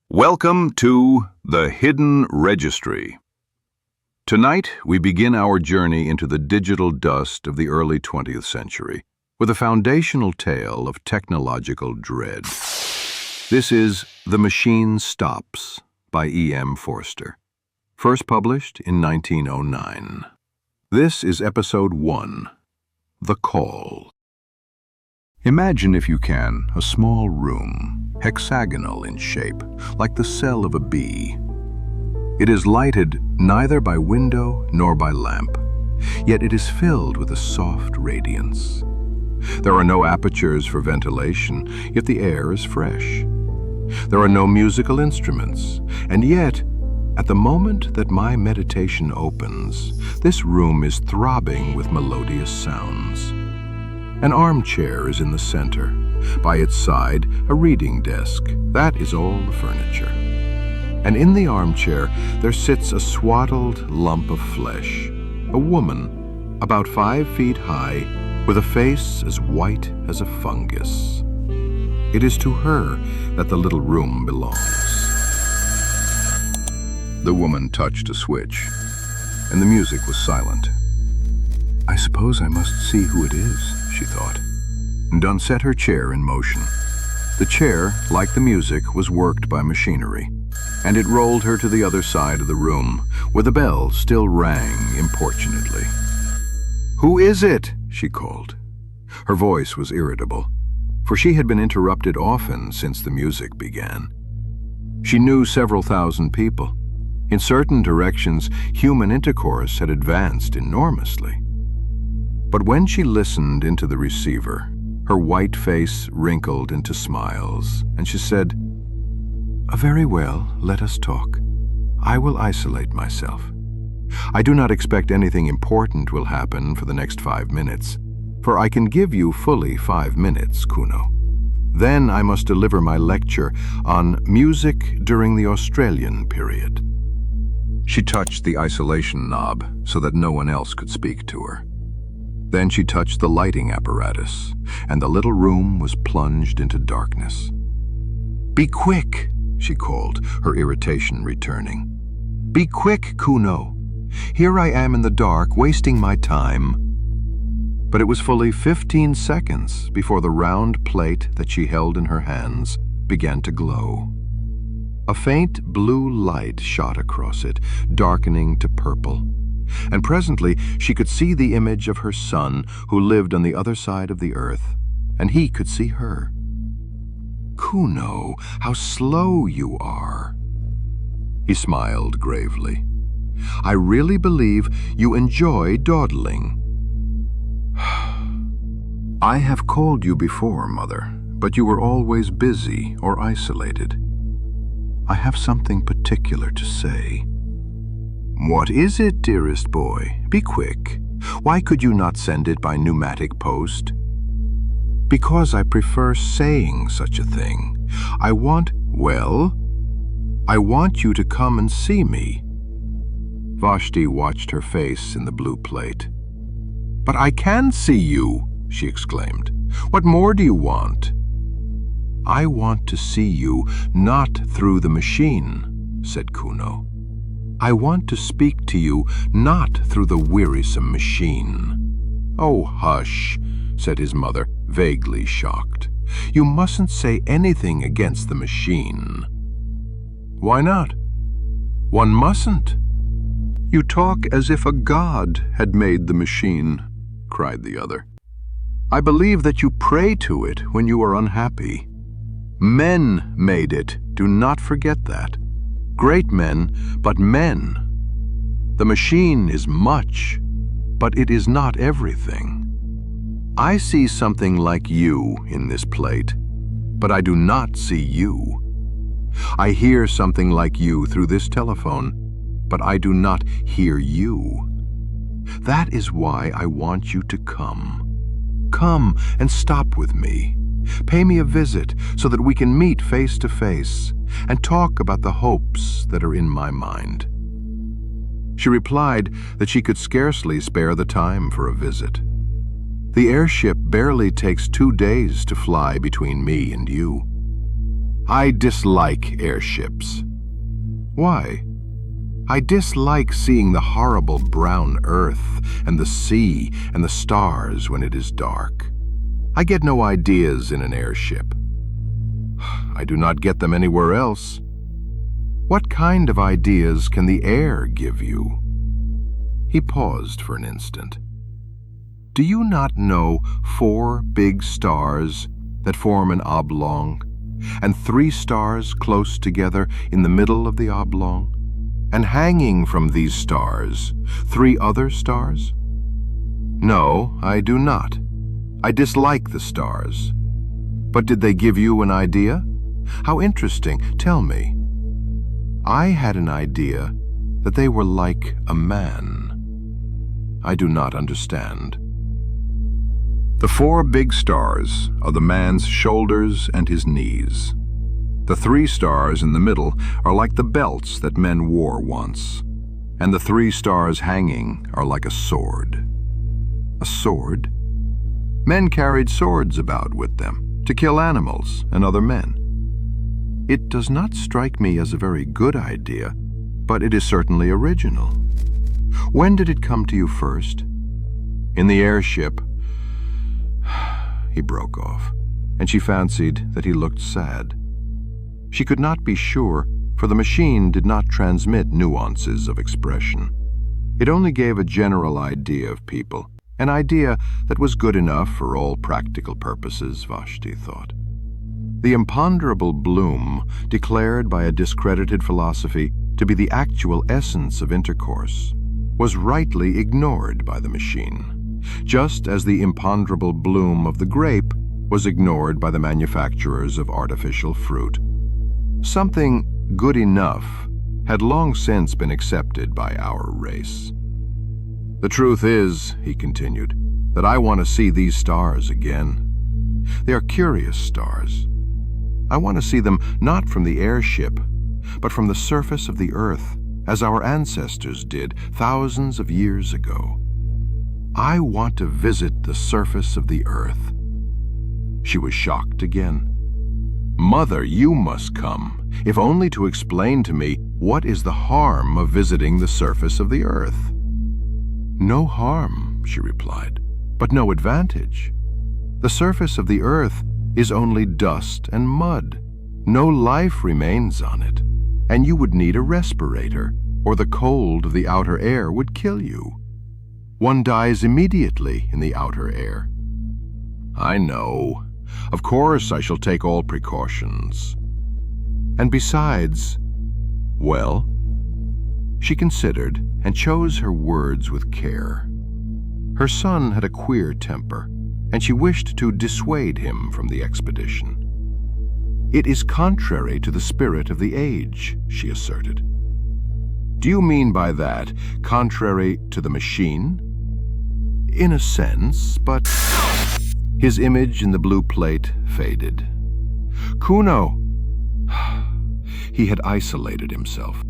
Welcome to The Hidden Registry. Tonight, we begin our journey into the digital dust of the early 20th century with a foundational tale of technological dread. This is The Machine Stops by E.M. Forster, first published in 1909. This is Episode 1, The Call. Imagine, if you can, a small room, hexagonal in shape, like the cell of a bee. It is lighted neither by window nor by lamp, yet it is filled with a soft radiance. There are no apertures for ventilation, yet the air is fresh. There are no musical instruments, and yet, at the moment that my meditation opens, this room is throbbing with melodious sounds. An armchair is in the center. By its side, a reading desk. That is all the furniture. And in the armchair, there sits a swaddled lump of flesh, a woman, about 5 feet high, with a face as white as a fungus. It is to her that the little room belongs. The woman touched a switch, and the music was silent. I suppose I must see who it is, she thought, and unset her chair in motion. The chair, like the music, was worked by machinery, and it rolled her to the other side of the room, where the bell still rang importunately. "Who is it?" she called. Her voice was irritable, for she had been interrupted often since the music began. She knew several thousand people. In certain directions, human intercourse had advanced enormously. But when she listened into the receiver, her white face wrinkled into smiles, and she said, "Very well, let us talk. I will isolate myself. I do not expect anything important will happen for the next 5 minutes, for I can give you fully 5 minutes, Kuno. Then I must deliver my lecture on music during the Australian period." She touched the isolation knob so that no one else could speak to her. Then she touched the lighting apparatus, and the little room was plunged into darkness. "Be quick," she called, her irritation returning. "Be quick, Kuno. Here I am in the dark, wasting my time." But it was fully 15 seconds before the round plate that she held in her hands began to glow. A faint blue light shot across it, darkening to purple. And presently she could see the image of her son, who lived on the other side of the earth, and he could see her. "Kuno, how slow you are." He smiled gravely. "I really believe you enjoy dawdling." "I have called you before, Mother, but you were always busy or isolated. I have something particular to say." "What is it, dearest boy? Be quick. Why could you not send it by pneumatic post?" "Because I prefer saying such a thing. I want you to come and see me." Vashti watched her face in the blue plate. "But I can see you," she exclaimed. "What more do you want?" "I want to see you not through the machine," said Kuno. "I want to speak to you not through the wearisome machine." "Oh, hush," said his mother, vaguely shocked. "You mustn't say anything against the machine." "Why not?" "One mustn't." "You talk as if a god had made the machine," cried the other. "I believe that you pray to it when you are unhappy. Men made it, do not forget that. Great men, but men. The machine is much, but it is not everything. I see something like you in this plate, but I do not see you. I hear something like you through this telephone, but I do not hear you. That is why I want you to come. Come and stop with me. Pay me a visit so that we can meet face to face and talk about the hopes that are in my mind." She replied that she could scarcely spare the time for a visit. "The airship barely takes 2 days to fly between me and you. I dislike airships. Why? I dislike seeing the horrible brown earth and the sea and the stars when it is dark. I get no ideas in an airship. I do not get them anywhere else. What kind of ideas can the air give you? He paused for an instant. Do you not know 4 big stars that form an oblong, and 3 stars close together in the middle of the oblong, and hanging from these stars 3 other stars? No, I do not. I dislike the stars. But did they give you an idea? How interesting. Tell me. I had an idea that they were like a man. I do not understand. The 4 big stars are the man's shoulders and his knees. The 3 stars in the middle are like the belts that men wore once, and the 3 stars hanging are like a sword. A sword? Men carried swords about with them to kill animals and other men. It does not strike me as a very good idea, but it is certainly original. When did it come to you first? In the airship. He broke off, and she fancied that he looked sad. She could not be sure, for the machine did not transmit nuances of expression. It only gave a general idea of people, an idea that was good enough for all practical purposes, Vashti thought. The imponderable bloom, declared by a discredited philosophy to be the actual essence of intercourse, was rightly ignored by the machine, just as the imponderable bloom of the grape was ignored by the manufacturers of artificial fruit. Something good enough had long since been accepted by our race. The truth is, he continued, that I want to see these stars again. They are curious stars. I want to see them not from the airship, but from the surface of the earth, as our ancestors did thousands of years ago. I want to visit the surface of the earth. She was shocked again. Mother, you must come, if only to explain to me what is the harm of visiting the surface of the earth. No harm, she replied, but no advantage. The surface of the earth is only dust and mud. No life remains on it, and you would need a respirator, or the cold of the outer air would kill you. One dies immediately in the outer air. I know. Of course I shall take all precautions. And besides, well, she considered and chose her words with care. Her son had a queer temper, and she wished to dissuade him from the expedition. It is contrary to the spirit of the age, she asserted. Do you mean by that contrary to the machine? In a sense, but... His image in the blue plate faded. Kuno! He had isolated himself.